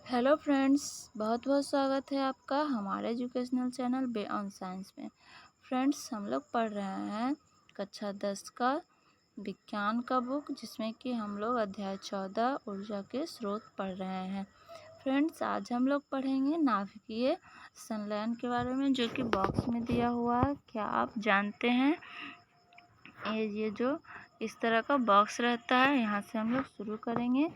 Hello friends, बहुत बहुत स्वागत है आपका हमारे एजुकेशनल चैनल बियॉन्ड साइंस में। फ्रेंड्स, हम लोग पढ़ रहे हैं कक्षा 10 का विज्ञान का बुक, जिसमें कि हम लोग अध्याय 14 ऊर्जा के स्रोत पढ़ रहे हैं। फ्रेंड्स, आज हम लोग पढ़ेंगे नाभिकीय संलयन के बारे में, जो कि बॉक्स में दिया हुआ है। क्या आप जानते हैं ये जो इस तरह का बॉक्स रहता है, यहाँ से हम लोग शुरू करेंगे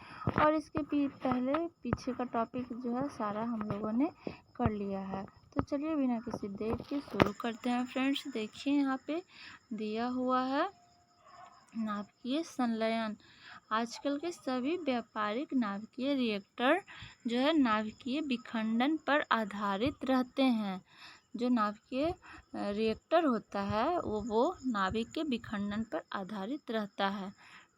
और इसके पहले पीछे का टॉपिक जो है सारा हम लोगों ने कर लिया है। तो चलिए बिना किसी देर के शुरू करते हैं। फ्रेंड्स, देखिए यहाँ पे दिया हुआ है नाभिकीय संलयन। आजकल के सभी व्यापारिक नाभिकीय रिएक्टर जो है नाभिकीय विखंडन पर आधारित रहते हैं। जो नाभिकीय रिएक्टर होता है वो नाभिक के विखंडन पर आधारित रहता है,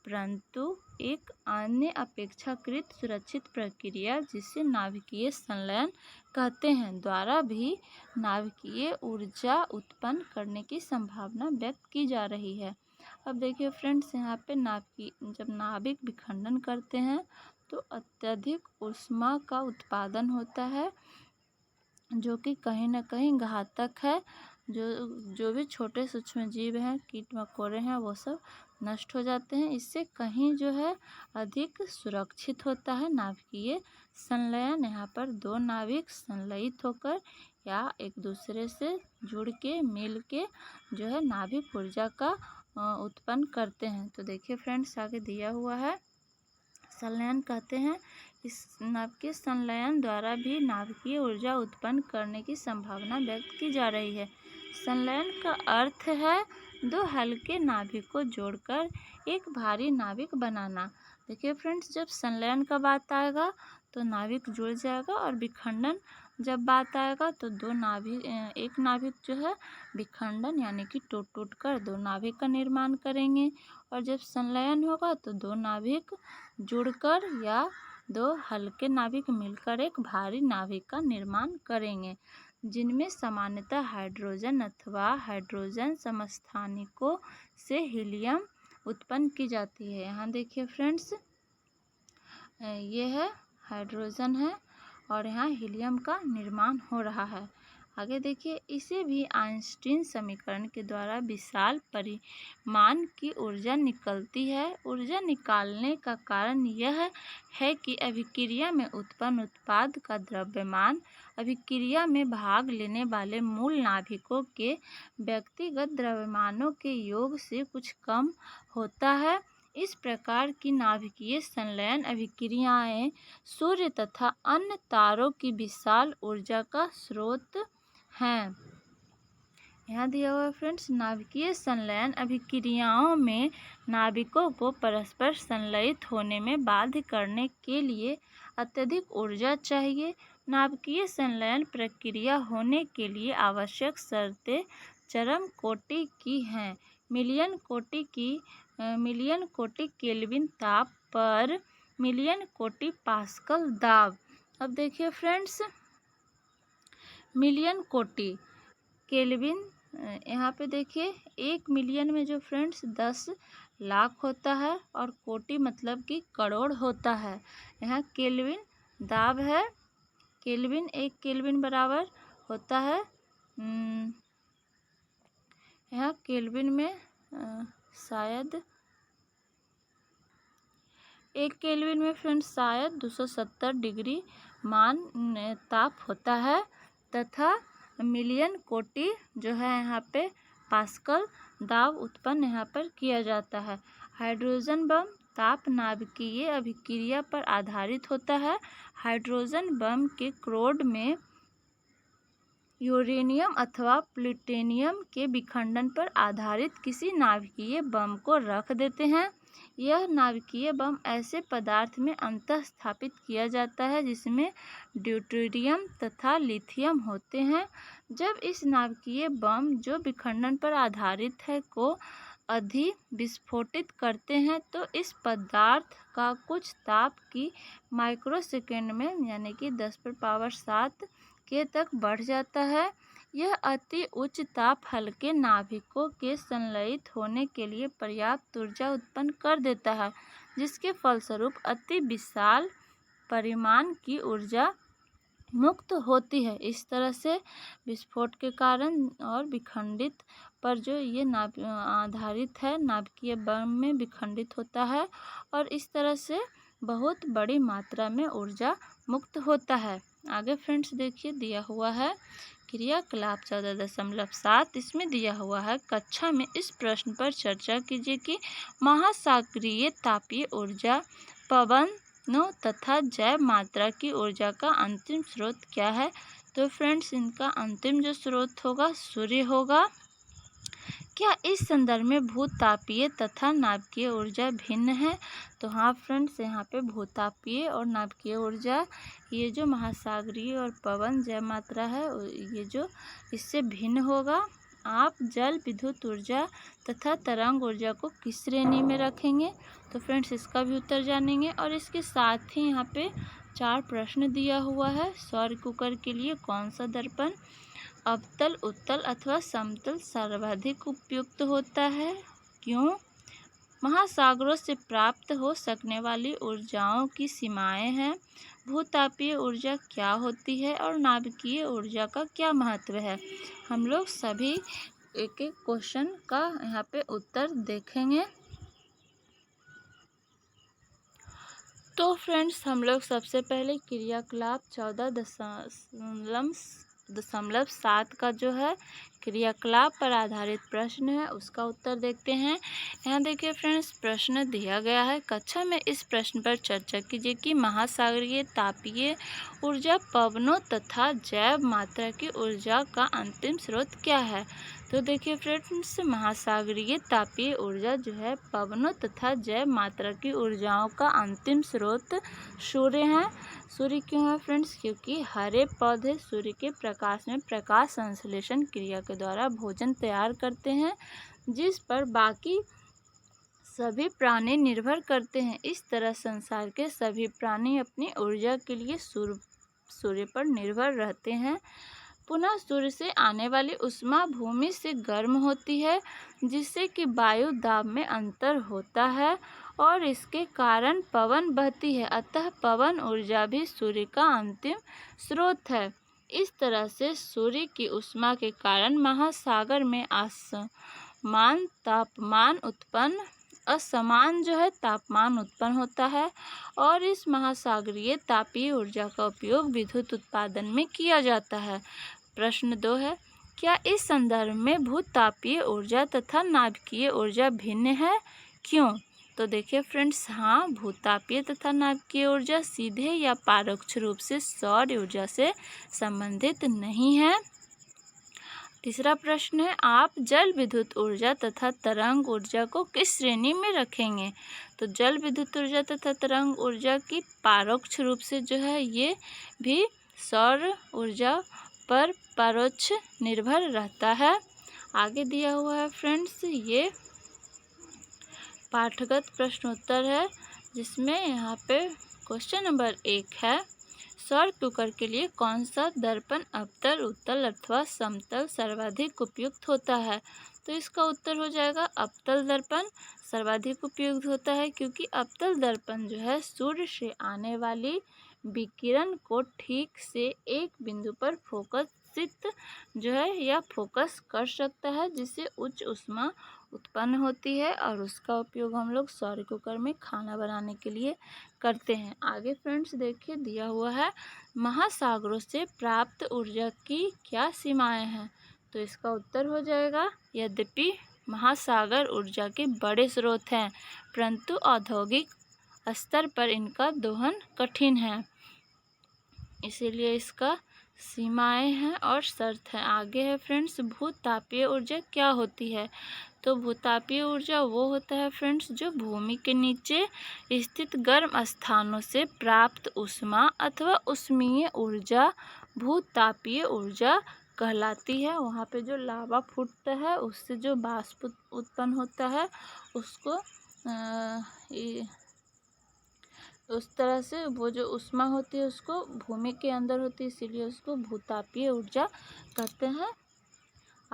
परंतु एक अन्य अपेक्षाकृत सुरक्षित प्रक्रिया, जिसे नाभिकीय संलयन कहते हैं, द्वारा भी नाभिकीय ऊर्जा उत्पन्न करने की संभावना व्यक्त की जा रही है। अब देखिए फ्रेंड्स, यहाँ पे जब नाभिक विखंडन करते हैं तो अत्यधिक ऊष्मा का उत्पादन होता है, जो कि कहीं ना कहीं घातक है। जो भी छोटे सूक्ष्म जीव हैं, कीट मकोड़े हैं, वो सब नष्ट हो जाते हैं। इससे कहीं जो है अधिक सुरक्षित होता है नाभिकीय संलयन। यहाँ पर दो नाभिक संलयित होकर या एक दूसरे से जुड़ के मिल के जो है नाभिक ऊर्जा का उत्पन्न करते हैं। तो देखिए फ्रेंड्स, आगे दिया हुआ है संलयन कहते हैं इस नाभिकीय संलयन द्वारा भी नाभिकीय ऊर्जा उत्पन्न करने की संभावना व्यक्त की जा रही है। संलयन का अर्थ है दो हल्के नाभिक को जोड़कर एक भारी नाभिक बनाना। देखिए फ्रेंड्स, जब संलयन का बात आएगा तो नाभिक जुड़ जाएगा, और विखंडन जब बात आएगा तो एक नाभिक जो है विखंडन यानी कि टूट कर दो नाभिक का निर्माण करेंगे। और जब संलयन होगा तो दो नाभिक जुड़कर या दो हल्के नाभिक मिलकर एक भारी नाभिक का निर्माण करेंगे, जिनमें सामान्यतः हाइड्रोजन अथवा हाइड्रोजन समस्थानिकों से हीलियम उत्पन्न की जाती है। यहाँ देखिए फ्रेंड्स, ये है हाइड्रोजन है और यहाँ हीलियम का निर्माण हो रहा है। आगे देखिए, इसे भी आइंस्टीन समीकरण के द्वारा विशाल परिमाण की ऊर्जा निकलती है। ऊर्जा निकालने का कारण यह है कि अभिक्रिया में उत्पन्न उत्पाद का द्रव्यमान अभिक्रिया में भाग लेने वाले मूल नाभिकों के व्यक्तिगत द्रव्यमानों के योग से कुछ कम होता है। इस प्रकार की नाभिकीय संलयन अभिक्रियाएं सूर्य तथा अन्य तारों की विशाल ऊर्जा का स्रोत हैं। यहाँ दिया हुआ है फ्रेंड्स, नाभिकीय संलयन अभिक्रियाओं में नाभिकों को परस्पर संलयित होने में बाध्य करने के लिए अत्यधिक ऊर्जा चाहिए। नाभिकीय संलयन प्रक्रिया होने के लिए आवश्यक शर्तें चरम कोटि की हैं। मिलियन कोटि केल्विन ताप पर मिलियन कोटि पास्कल दाब। अब देखिए फ्रेंड्स, मिलियन कोटि केल्विन, यहाँ पे देखिए 1 मिलियन में जो फ्रेंड्स 10 लाख होता है, और कोटि मतलब कि करोड़ होता है। यहाँ केल्विन दाब है। केल्विन 1 केल्विन बराबर होता है, यहाँ केल्विन में शायद 1 केल्विन में फ्रेंड्स शायद 270 डिग्री मान ताप होता है, तथा मिलियन कोटि जो है यहाँ पे पास्कल दाब उत्पन्न यहाँ पर किया जाता है। हाइड्रोजन बम ताप नाभिकीय अभिक्रिया पर आधारित होता है। हाइड्रोजन बम के क्रोड में यूरेनियम अथवा प्लूटोनियम के विखंडन पर आधारित किसी नाभिकीय बम को रख देते हैं। यह नाभिकीय बम ऐसे पदार्थ में अंतः स्थापित किया जाता है जिसमें ड्यूटेरियम तथा लिथियम होते हैं। जब इस नाभिकीय बम जो विखंडन पर आधारित है को अधिविस्फोटित करते हैं तो इस पदार्थ का कुछ ताप की माइक्रोसेकंड में यानी कि 10⁻7 के तक बढ़ जाता है। यह अति उच्च ताप हल्के नाभिकों के संलयित होने के लिए पर्याप्त ऊर्जा उत्पन्न कर देता है, जिसके फलस्वरूप अति विशाल परिमाण की ऊर्जा मुक्त होती है। इस तरह से विस्फोट के कारण और विखंडित पर जो ये आधारित है, नाभिकीय बम में विखंडित होता है और इस तरह से बहुत बड़ी मात्रा में ऊर्जा मुक्त होता है। आगे फ्रेंड्स देखिए दिया हुआ है क्रियाकलाप 14.7। इसमें दिया हुआ है कक्षा में इस प्रश्न पर चर्चा कीजिए कि महासागरीय तापीय ऊर्जा, पवनों तथा जैव मात्रा की ऊर्जा का अंतिम स्रोत क्या है। तो फ्रेंड्स इनका अंतिम जो स्रोत होगा सूर्य होगा। क्या इस संदर्भ में भूतापीय तथा नाभिकीय ऊर्जा भिन्न है। तो हाँ फ्रेंड्स, यहाँ पे भूतापीय और नाभिकीय ऊर्जा, ये जो महासागरीय और पवन जैव मात्रा है, ये जो इससे भिन्न होगा। आप जल विद्युत ऊर्जा तथा तरंग ऊर्जा को किस श्रेणी में रखेंगे। तो फ्रेंड्स इसका भी उत्तर जानेंगे और इसके साथ ही यहाँ पे 4 प्रश्न दिया हुआ है। सौर कुकर के लिए कौन सा दर्पण अवतल, उत्तल अथवा समतल सर्वाधिक उपयुक्त होता है, क्यों। महासागरों से प्राप्त हो सकने वाली ऊर्जाओं की सीमाएं हैं। भूतापीय ऊर्जा क्या होती है और नाभिकीय ऊर्जा का क्या महत्व है। हम लोग सभी एक एक क्वेश्चन का यहाँ पे उत्तर देखेंगे। तो फ्रेंड्स हम लोग सबसे पहले क्रियाकलाप 14.7 का जो है क्रियाकलाप पर आधारित प्रश्न है, उसका उत्तर देखते हैं। यहाँ देखिए फ्रेंड्स, प्रश्न दिया गया है कक्षा में इस प्रश्न पर चर्चा कीजिए कि महासागरीय तापीय ऊर्जा, पवनों तथा जैव मात्रा की ऊर्जा का अंतिम स्रोत क्या है। तो देखिए फ्रेंड्स, महासागरीय तापीय ऊर्जा जो है पवनों तथा जैव मात्रा की ऊर्जाओं का अंतिम स्रोत सूर्य है। सूर्य क्यों है फ्रेंड्स, क्योंकि हरे पौधे सूर्य के प्रकाश में प्रकाश संश्लेषण क्रिया के द्वारा भोजन तैयार करते हैं, जिस पर बाकी सभी प्राणी निर्भर करते हैं। इस तरह संसार के सभी प्राणी अपनी ऊर्जा के लिए सूर्य पर निर्भर रहते हैं। पुनः सूर्य से आने वाली उष्मा भूमि से गर्म होती है, जिससे कि वायु दाब में अंतर होता है और इसके कारण पवन बहती है। अतः पवन ऊर्जा भी सूर्य का अंतिम स्रोत है। इस तरह से सूर्य की उष्मा के कारण महासागर में असमान तापमान उत्पन्न होता है और इस महासागरीय तापीय ऊर्जा का उपयोग विद्युत उत्पादन में किया जाता है। प्रश्न 2 है, क्या इस संदर्भ में भूतापीय ऊर्जा तथा नाभिकीय ऊर्जा भिन्न है, क्यों। तो देखिए फ्रेंड्स, हाँ, भूतापीय तथा नाभिकीय ऊर्जा सीधे या परोक्ष रूप से सौर ऊर्जा से संबंधित नहीं है। तीसरा प्रश्न है, आप जल विद्युत ऊर्जा तथा तरंग ऊर्जा को किस श्रेणी में रखेंगे। तो जल विद्युत ऊर्जा तथा तरंग ऊर्जा की परोक्ष रूप से जो है ये भी सौर ऊर्जा पर परोक्ष निर्भर रहता है। आगे दिया हुआ है फ्रेंड्स, ये पाठगत प्रश्नोत्तर है, जिसमें यहाँ पे क्वेश्चन नंबर 1 है, सौर कुकर के लिए कौन सा दर्पण अवतल, उत्तल अथवा समतल सर्वाधिक उपयुक्त होता है। तो इसका उत्तर हो जाएगा अवतल दर्पण सर्वाधिक उपयुक्त होता है, क्योंकि अवतल दर्पण जो है सूर्य से आने वाली विकिरण को ठीक से एक बिंदु पर फोकसित जो है या फोकस कर सकता है, जिससे उच्च ऊष्मा उत्पन्न होती है और उसका उपयोग हम लोग सौर कुकर में खाना बनाने के लिए करते हैं। आगे फ्रेंड्स देखिए दिया हुआ है, महासागरों से प्राप्त ऊर्जा की क्या सीमाएं हैं। तो इसका उत्तर हो जाएगा, यद्यपि महासागर ऊर्जा के बड़े स्रोत हैं, परंतु औद्योगिक स्तर पर इनका दोहन कठिन है, इसीलिए इसका सीमाएं हैं और शर्त है। आगे है फ्रेंड्स, भूतापीय ऊर्जा क्या होती है। तो भूतापीय ऊर्जा वो होता है फ्रेंड्स जो भूमि के नीचे स्थित गर्म स्थानों से प्राप्त ऊष्मा अथवा ऊष्मीय ऊर्जा भूतापीय ऊर्जा कहलाती है। वहाँ पे जो लावा फूटता है उससे जो वाष्प उत्पन्न होता है उसको उस तरह से वो जो ऊष्मा होती है उसको भूमि के अंदर होती है, इसीलिए उसको भूतापीय ऊर्जा कहते हैं।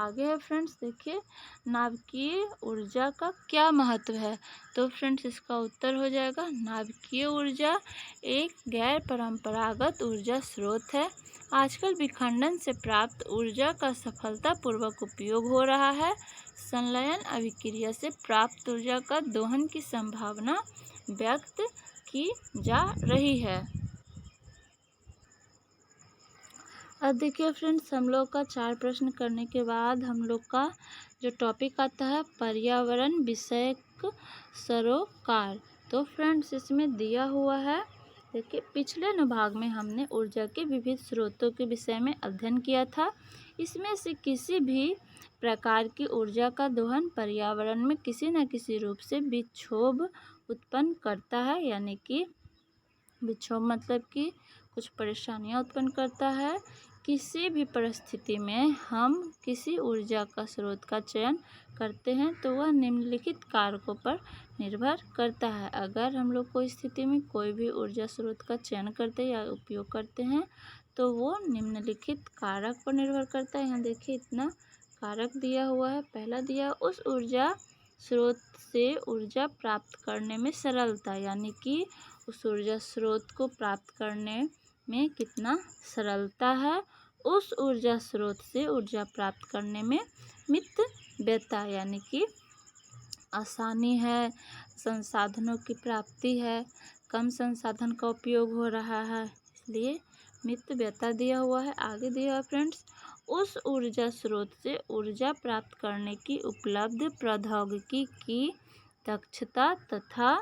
आगे है फ्रेंड्स, देखिए नाभिकीय ऊर्जा का क्या महत्व है। तो फ्रेंड्स इसका उत्तर हो जाएगा नाभिकीय ऊर्जा एक गैर परंपरागत ऊर्जा स्रोत है। आजकल विखंडन से प्राप्त ऊर्जा का सफलतापूर्वक उपयोग हो रहा है। संलयन अभिक्रिया से प्राप्त ऊर्जा का दोहन की संभावना व्यक्त की जा रही है। अब देखिए फ्रेंड्स, हम लोग का 4 प्रश्न करने के बाद हम लोग का जो टॉपिक आता है पर्यावरण विषयक सरोकार। तो फ्रेंड्स इसमें दिया हुआ है, देखिए पिछले अनुभाग में हमने ऊर्जा के विविध स्रोतों के विषय में अध्ययन किया था। इसमें से किसी भी प्रकार की ऊर्जा का दोहन पर्यावरण में किसी न किसी रूप से विक्षोभ उत्पन्न करता है, यानी कि विक्षोभ मतलब कि कुछ परेशानियां उत्पन्न करता है। किसी भी परिस्थिति में हम किसी ऊर्जा का स्रोत का चयन करते हैं तो वह निम्नलिखित कारकों पर निर्भर करता है। अगर हम लोग कोई स्थिति में कोई भी ऊर्जा स्रोत का चयन करते हैं या उपयोग करते हैं तो वो निम्नलिखित कारक पर निर्भर करता है। यहाँ देखिए इतना कारक दिया हुआ है। पहला दिया, उस ऊर्जा स्रोत से ऊर्जा प्राप्त करने में सरलता, यानी कि उस ऊर्जा स्रोत को प्राप्त करने में कितना सरलता है। उस ऊर्जा स्रोत से ऊर्जा प्राप्त करने में मितव्ययता, यानी कि आसानी है, संसाधनों की प्राप्ति है, कम संसाधन का उपयोग हो रहा है, इसलिए मितव्ययता दिया हुआ है। आगे दिया है फ्रेंड्स, उस ऊर्जा स्रोत से ऊर्जा प्राप्त करने की उपलब्ध प्रौद्योगिकी की दक्षता तथा,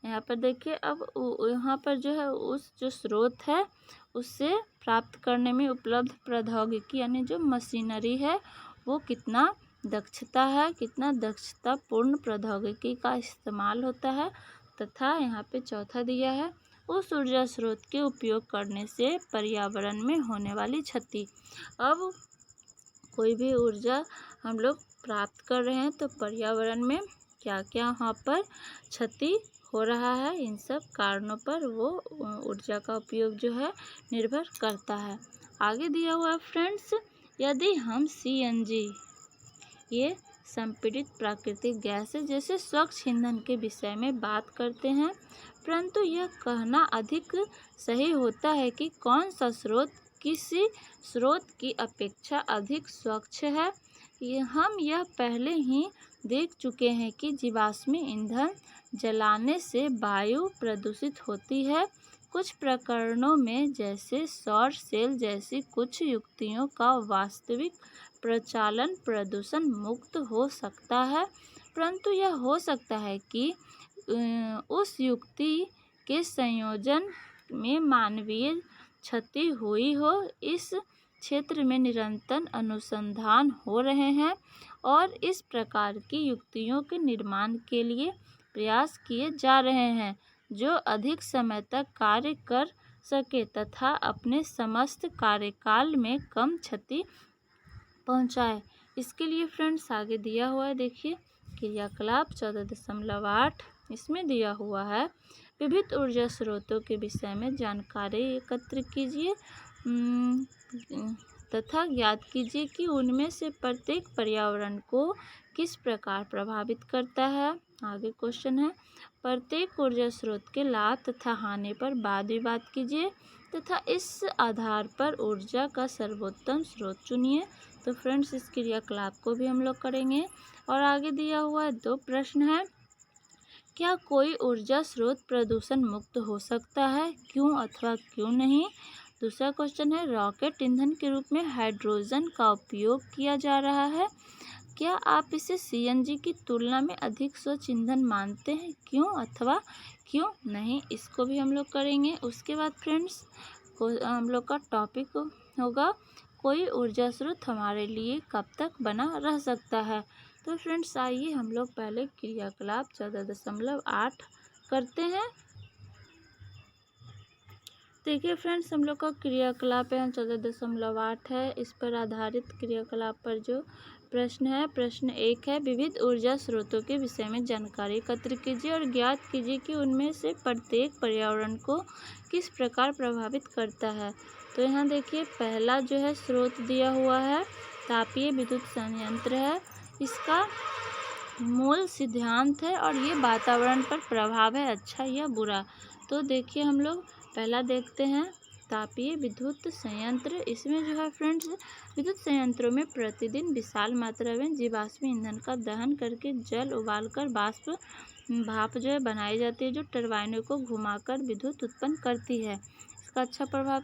यहाँ पर देखिए अब यहाँ पर जो है उस जो स्रोत है उससे प्राप्त करने में उपलब्ध प्रौद्योगिकी यानी जो मशीनरी है वो कितना दक्षता है, कितना दक्षतापूर्ण प्रौद्योगिकी का इस्तेमाल होता है। तथा यहाँ पे चौथा दिया है, उस ऊर्जा स्रोत के उपयोग करने से पर्यावरण में होने वाली क्षति। अब कोई भी ऊर्जा हम लोग प्राप्त कर रहे हैं तो पर्यावरण में क्या क्या वहाँ पर क्षति हो रहा है, इन सब कारणों पर वो ऊर्जा का उपयोग जो है निर्भर करता है। आगे दिया हुआ है फ्रेंड्स, यदि हम सीएनजी ये संपीड़ित प्राकृतिक गैस है जैसे स्वच्छ ईंधन के विषय में बात करते हैं, परंतु यह कहना अधिक सही होता है कि कौन सा स्रोत किसी स्रोत की अपेक्षा अधिक स्वच्छ है। हम यह पहले ही देख चुके हैं कि जीवाश्म ईंधन जलाने से वायु प्रदूषित होती है। कुछ प्रकरणों में जैसे सौर सेल जैसी कुछ युक्तियों का वास्तविक प्रचालन प्रदूषण मुक्त हो सकता है, परंतु यह हो सकता है कि उस युक्ति के संयोजन में मानवीय क्षति हुई हो। इस क्षेत्र में निरंतर अनुसंधान हो रहे हैं और इस प्रकार की युक्तियों के निर्माण के लिए प्रयास किए जा रहे हैं जो अधिक समय तक कार्य कर सके तथा अपने समस्त कार्यकाल में कम क्षति पहुंचाए। इसके लिए फ्रेंड्स आगे दिया हुआ है, देखिए क्रियाकलाप 14.8 इसमें दिया हुआ है, विभिन्न ऊर्जा स्रोतों के विषय में जानकारी एकत्र कीजिए तथा ज्ञात कीजिए कि उनमें से प्रत्येक पर्यावरण को किस प्रकार प्रभावित करता है। आगे क्वेश्चन है, प्रत्येक ऊर्जा स्रोत के लाभ तथा हानि पर वाद विवाद कीजिए तथा इस आधार पर ऊर्जा का सर्वोत्तम स्रोत चुनिए। तो फ्रेंड्स इस क्रियाकलाप को भी हम लोग करेंगे। और आगे दिया हुआ 2 प्रश्न है, क्या कोई ऊर्जा स्रोत प्रदूषण मुक्त हो सकता है, क्यों अथवा क्यों नहीं। दूसरा क्वेश्चन है, रॉकेट ईंधन के रूप में हाइड्रोजन का उपयोग किया जा रहा है, क्या आप इसे सीएनजी की तुलना में अधिक स्वच्छ ईंधन मानते हैं, क्यों अथवा क्यों नहीं। इसको भी हम लोग करेंगे। उसके बाद फ्रेंड्स हम लोग का टॉपिक होगा, कोई ऊर्जा स्रोत हमारे लिए कब तक बना रह सकता है। तो फ्रेंड्स आइए हम लोग पहले क्रियाकलाप 14.8 करते हैं। देखिए फ्रेंड्स हम लोग का क्रियाकलाप है 14.8 है। इस पर आधारित क्रियाकलाप पर जो प्रश्न है, प्रश्न 1 है, विविध ऊर्जा स्रोतों के विषय में जानकारी एकत्र कीजिए और ज्ञात कीजिए कि उनमें से प्रत्येक पर्यावरण को किस प्रकार प्रभावित करता है। तो यहाँ देखिए पहला जो है स्रोत दिया हुआ है तापीय विद्युत संयंत्र है। इसका मूल सिद्धांत है और ये वातावरण पर प्रभाव है, अच्छा या बुरा। तो देखिए हम लोग पहला देखते हैं तापीय विद्युत संयंत्र। इसमें जो है फ्रेंड्स, विद्युत संयंत्रों में प्रतिदिन विशाल मात्रा में जीवाश्म ईंधन का दहन करके जल उबालकर भाप जो है बनाई जाती है, जो टरबाइनों को घुमाकर विद्युत उत्पन्न करती है। इसका अच्छा प्रभाव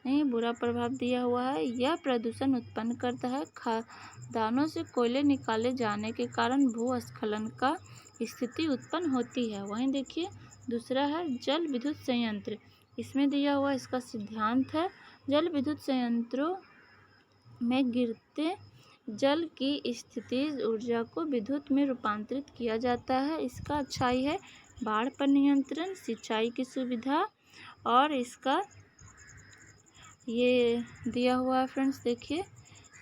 नहीं, बुरा प्रभाव दिया हुआ है। यह प्रदूषण उत्पन्न करता है। खदानों से कोयले निकाले जाने के कारण भूस्खलन का स्थिति उत्पन्न होती है। वहीं देखिए दूसरा है जल विद्युत संयंत्र। इसमें दिया हुआ इसका सिद्धांत है, जल विद्युत संयंत्रों में गिरते जल की स्थितिज ऊर्जा को विद्युत में रूपांतरित किया जाता है। इसका अच्छाई है बाढ़ पर नियंत्रण, सिंचाई की सुविधा, और इसका ये दिया हुआ है फ्रेंड्स। देखिए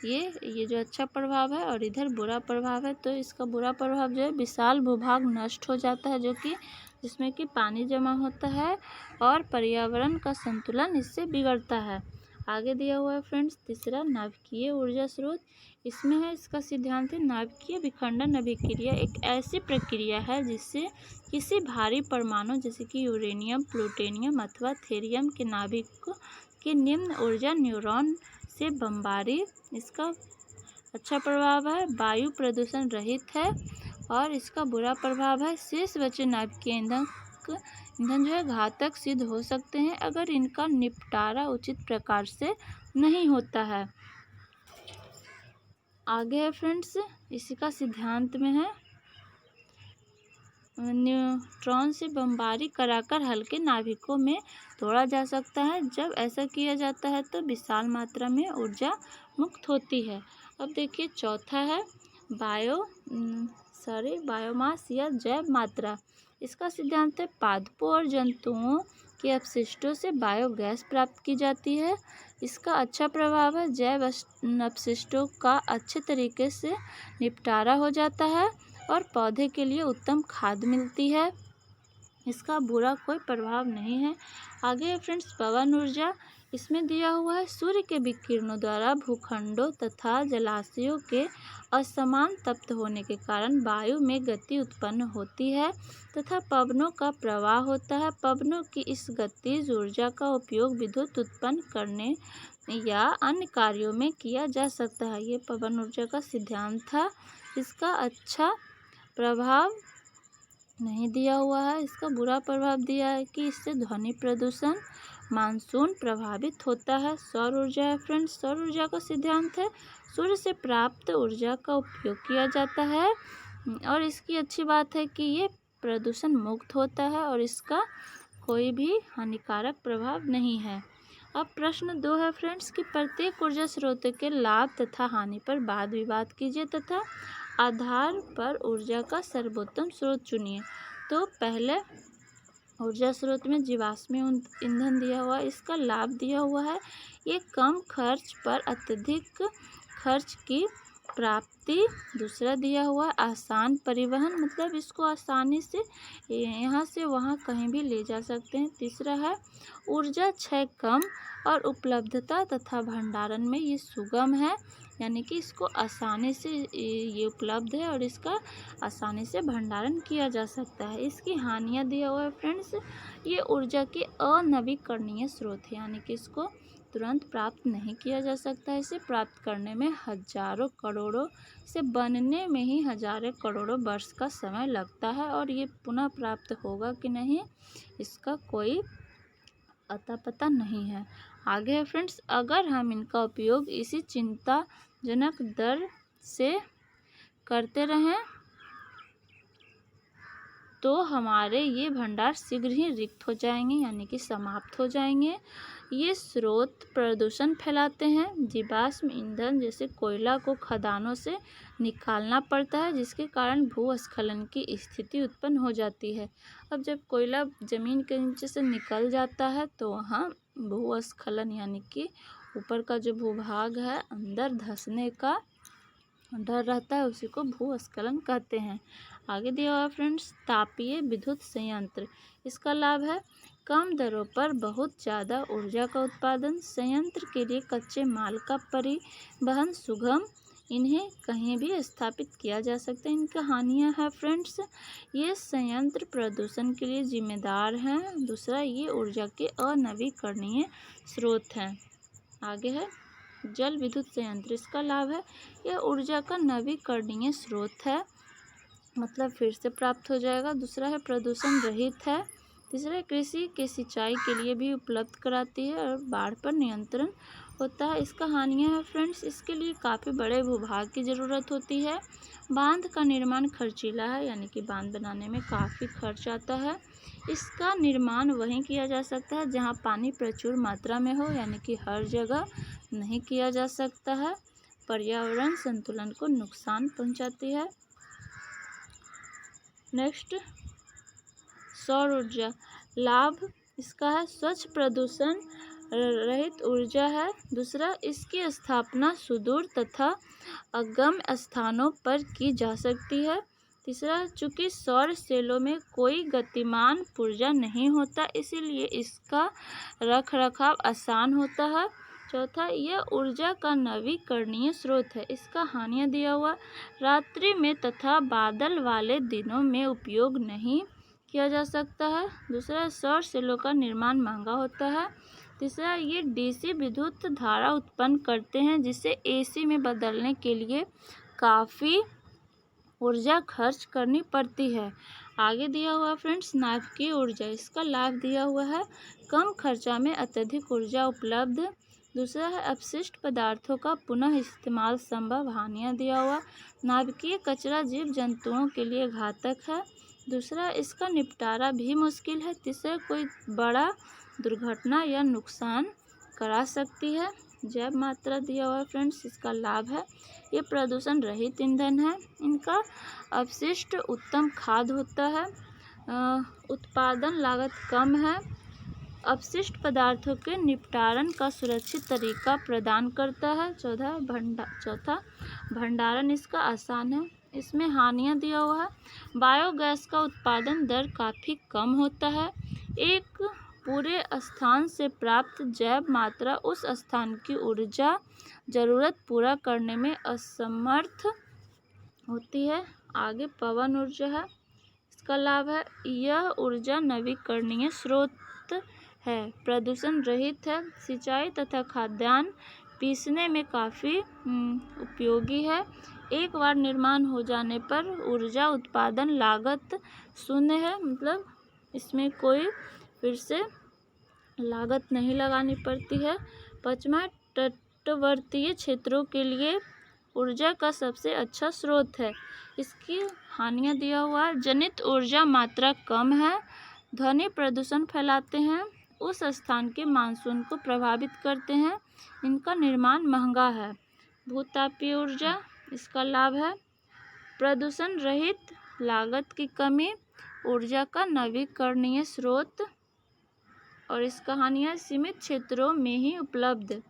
ये जो अच्छा प्रभाव है और इधर बुरा प्रभाव है। तो इसका बुरा प्रभाव जो है विशाल भूभाग नष्ट हो जाता है, जो कि जिसमें कि पानी जमा होता है और पर्यावरण का संतुलन इससे बिगड़ता है। आगे दिया हुआ है फ्रेंड्स तीसरा नाभिकीय ऊर्जा स्रोत। इसमें है इसका सिद्धांत है नाभिकीय विखंडन अभिक्रिया एक ऐसी प्रक्रिया है जिससे किसी भारी परमाणु जैसे कि यूरेनियम, प्लूटोनियम अथवा थोरियम के नाभिक की निम्न ऊर्जा न्यूट्रॉन से बमबारी। इसका अच्छा प्रभाव है वायु प्रदूषण रहित है, और इसका बुरा प्रभाव है शेष बचे नाभिकीय ईंधन जो है घातक सिद्ध हो सकते हैं अगर इनका निपटारा उचित प्रकार से नहीं होता है। आगे है फ्रेंड्स इसी का सिद्धांत में है न्यूट्रॉन से बमबारी कराकर हल्के नाभिकों में तोड़ा जा सकता है। जब ऐसा किया जाता है तो विशाल मात्रा में ऊर्जा मुक्त होती है। अब देखिए चौथा है बायोमास या जैव मात्रा। इसका सिद्धांत है पादपों और जंतुओं के अपशिष्टों से बायोगैस प्राप्त की जाती है। इसका अच्छा प्रभाव है जैव अपशिष्टों का अच्छे तरीके से निपटारा हो जाता है और पौधे के लिए उत्तम खाद मिलती है। इसका बुरा कोई प्रभाव नहीं है। आगे है फ्रेंड्स पवन ऊर्जा। इसमें दिया हुआ है सूर्य के विकिरणों द्वारा भूखंडों तथा जलाशयों के असमान तप्त होने के कारण वायु में गति उत्पन्न होती है तथा पवनों का प्रवाह होता है। पवनों की इस गतिज ऊर्जा का उपयोग विद्युत उत्पन्न करने या अन्य कार्यों में किया जा सकता है। ये पवन ऊर्जा का सिद्धांत था। इसका अच्छा प्रभाव नहीं दिया हुआ है। इसका बुरा प्रभाव दिया है कि इससे ध्वनि प्रदूषण, मानसून प्रभावित होता है। सौर ऊर्जा है फ्रेंड्स। सौर ऊर्जा का सिद्धांत है सूर्य से प्राप्त ऊर्जा का उपयोग किया जाता है और इसकी अच्छी बात है कि ये प्रदूषण मुक्त होता है और इसका कोई भी हानिकारक प्रभाव नहीं है। अब प्रश्न 2 है फ्रेंड्स कि प्रत्येक ऊर्जा स्रोत के लाभ तथा हानि पर वाद विवाद कीजिए तथा आधार पर ऊर्जा का सर्वोत्तम स्रोत चुनिए। तो पहले ऊर्जा स्रोत में जीवाश्म ईंधन दिया हुआ है। इसका लाभ दिया हुआ है ये कम खर्च पर अत्यधिक खर्च की प्राप्ति। दूसरा दिया हुआ आसान परिवहन, मतलब इसको आसानी से यहाँ से वहाँ कहीं भी ले जा सकते हैं। तीसरा है ऊर्जा क्षय कम और उपलब्धता तथा भंडारण में ये सुगम है, यानी कि इसको आसानी से ये उपलब्ध है और इसका आसानी से भंडारण किया जा सकता है। इसकी हानियाँ दिया हुआ है फ्रेंड्स ये ऊर्जा के अनवीकरणीय स्रोत है, यानी कि इसको तुरंत प्राप्त नहीं किया जा सकता है। इसे प्राप्त करने में हजारों करोड़ों, इसे बनने में ही हजारों करोड़ों वर्ष का समय लगता है और ये पुनः प्राप्त होगा कि नहीं इसका कोई अता पता नहीं है। आगे है फ्रेंड्स अगर हम इनका उपयोग इसी चिंताजनक दर से करते रहें तो हमारे ये भंडार शीघ्र ही रिक्त हो जाएंगे, यानी कि समाप्त हो जाएंगे। ये स्रोत प्रदूषण फैलाते हैं। जीवाश्म ईंधन जैसे कोयला को खदानों से निकालना पड़ता है जिसके कारण भूस्खलन की स्थिति उत्पन्न हो जाती है। अब जब कोयला ज़मीन के नीचे से निकल जाता है तो वहाँ भूस्खलन यानी कि ऊपर का जो भूभाग है अंदर धंसने का डर रहता है, उसी को भूस्खलन कहते हैं। आगे दिया हुआ फ्रेंड्स तापीय विद्युत संयंत्र। इसका लाभ है कम दरों पर बहुत ज़्यादा ऊर्जा का उत्पादन, संयंत्र के लिए कच्चे माल का परिवहन सुगम, इन्हें कहीं भी स्थापित किया जा सकता है। इनकी हानियाँ हैं फ्रेंड्स, ये संयंत्र प्रदूषण के लिए जिम्मेदार हैं। दूसरा, ये ऊर्जा के अनवीकरणीय स्रोत हैं। आगे है जल विद्युत संयंत्र। इसका लाभ है यह ऊर्जा का नवीकरणीय स्रोत है, मतलब फिर से प्राप्त हो जाएगा। दूसरा है प्रदूषण रहित है। तीसरा है कृषि के सिंचाई के लिए भी उपलब्ध कराती है और बाढ़ पर नियंत्रण होता है। इसका हानियाँ है फ्रेंड्स, इसके लिए काफ़ी बड़े भूभाग की ज़रूरत होती है। बांध का निर्माण खर्चीला है, यानी कि बांध बनाने में काफ़ी खर्च आता है। इसका निर्माण वहीं किया जा सकता है जहाँ पानी प्रचुर मात्रा में हो, यानी कि हर जगह नहीं किया जा सकता है। पर्यावरण संतुलन को नुकसान पहुँचाती है। नेक्स्ट, सौर ऊर्जा। लाभ इसका है स्वच्छ प्रदूषण रहित ऊर्जा है। दूसरा, इसकी स्थापना सुदूर तथा अगम्य स्थानों पर की जा सकती है। तीसरा, चूँकि सौर सेलों में कोई गतिमान पुर्जा नहीं होता, इसीलिए इसका रखरखाव आसान होता है। चौथा, यह ऊर्जा का नवीकरणीय स्रोत है। इसका हानियाँ दिया हुआ, रात्रि में तथा बादल वाले दिनों में उपयोग नहीं किया जा सकता है। दूसरा, सौर सेलों का निर्माण महंगा होता है। तीसरा, ये डीसी विद्युत धारा उत्पन्न करते हैं, जिसे एसी में बदलने के लिए काफ़ी ऊर्जा खर्च करनी पड़ती है। आगे दिया हुआ फ्रेंड्स नाभिकीय ऊर्जा। इसका लाभ दिया हुआ है कम खर्चा में अत्यधिक ऊर्जा उपलब्ध। दूसरा है अपशिष्ट पदार्थों का पुनः इस्तेमाल संभव। हानियाँ दिया हुआ, नाभिकीय कचरा जीव जंतुओं के लिए घातक है। दूसरा, इसका निपटारा भी मुश्किल है। तीसरा, कोई बड़ा दुर्घटना या नुकसान करा सकती है। जैव मात्रा दिया हुआ है फ्रेंड्स, इसका लाभ है ये प्रदूषण रहित ईंधन है। इनका अपशिष्ट उत्तम खाद होता है। उत्पादन लागत कम है। अपशिष्ट पदार्थों के निपटारण का सुरक्षित तरीका प्रदान करता है। चौथा, भंडारण इसका आसान है। इसमें हानियाँ दिया हुआ है, बायोगैस का उत्पादन दर काफ़ी कम होता है। एक पूरे स्थान से प्राप्त जैव मात्रा उस स्थान की ऊर्जा ज़रूरत पूरा करने में असमर्थ होती है। आगे पवन ऊर्जा है। इसका लाभ है यह ऊर्जा नवीकरणीय स्रोत है, प्रदूषण रहित है, सिंचाई तथा खाद्यान्न पीसने में काफ़ी उपयोगी है। एक बार निर्माण हो जाने पर ऊर्जा उत्पादन लागत शून्य है, मतलब इसमें कोई फिर से लागत नहीं लगानी पड़ती है। पाँचवा, तटवर्तीय क्षेत्रों के लिए ऊर्जा का सबसे अच्छा स्रोत है। इसकी हानियाँ दिया हुआ है, जनित ऊर्जा मात्रा कम है, ध्वनि प्रदूषण फैलाते हैं, उस स्थान के मानसून को प्रभावित करते हैं, इनका निर्माण महंगा है। भूतापीय ऊर्जा। इसका लाभ है प्रदूषण रहित, लागत की कमी, ऊर्जा का नवीकरणीय स्रोत, और इसका हानियाँ सीमित क्षेत्रों में ही उपलब्ध।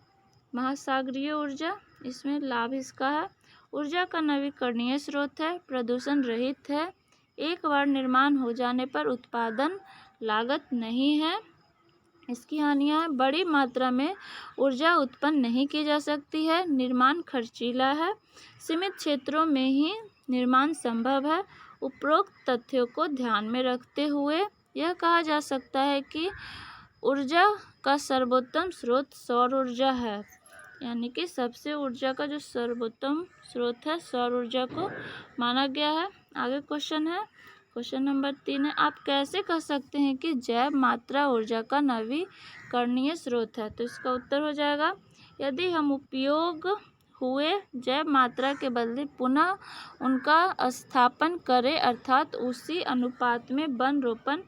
महासागरीय ऊर्जा। इसमें लाभ इसका है ऊर्जा का नवीकरणीय स्रोत है, प्रदूषण रहित है, एक बार निर्माण हो जाने पर उत्पादन लागत नहीं है। इसकी हानियाँ है बड़ी मात्रा में ऊर्जा उत्पन्न नहीं की जा सकती है, निर्माण खर्चीला है, सीमित क्षेत्रों में ही निर्माण संभव है। उपरोक्त तथ्यों को ध्यान में रखते हुए यह कहा जा सकता है कि ऊर्जा का सर्वोत्तम स्रोत सौर ऊर्जा है, यानी कि सबसे ऊर्जा का जो सर्वोत्तम स्रोत है सौर ऊर्जा को माना गया है। आगे क्वेश्चन है, क्वेश्चन नंबर 3 है, आप कैसे कह सकते हैं कि जैव मात्रा ऊर्जा का नवीकरणीय स्रोत है? तो इसका उत्तर हो जाएगा, यदि हम उपयोग हुए जैव मात्रा के बदले पुनः उनका स्थापन करें, अर्थात उसी अनुपात में वन रोपण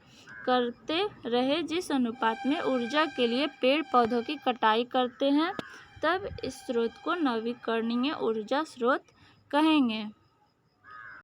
करते रहे जिस अनुपात में ऊर्जा के लिए पेड़ पौधों की कटाई करते हैं, तब इस स्रोत को नवीकरणीय ऊर्जा स्रोत कहेंगे।